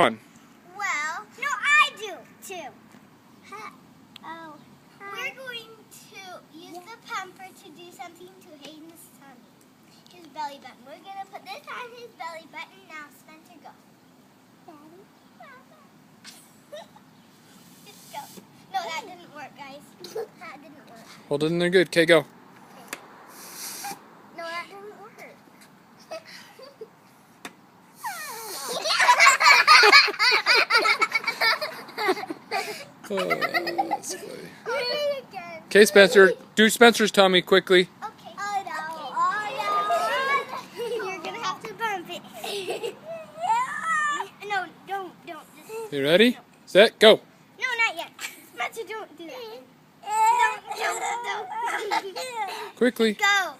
On. Well, no, I do too. Oh, we're going to use the pumper to do something to Hayden's tummy. His belly button. We're going to put this on his belly button. Now, Spencer, go. Daddy? Just go. No, that didn't work, guys. That didn't work. Hold it in there good. Okay, go. No, that didn't work. Oh, that's funny. Again. Okay, Spencer. Do Spencer's tummy quickly. Okay. Oh no. Oh no. You're gonna have to bump it. No, don't. Just... You ready? Set, go. No, not yet. Spencer, don't do that. Don't. Quickly. Go.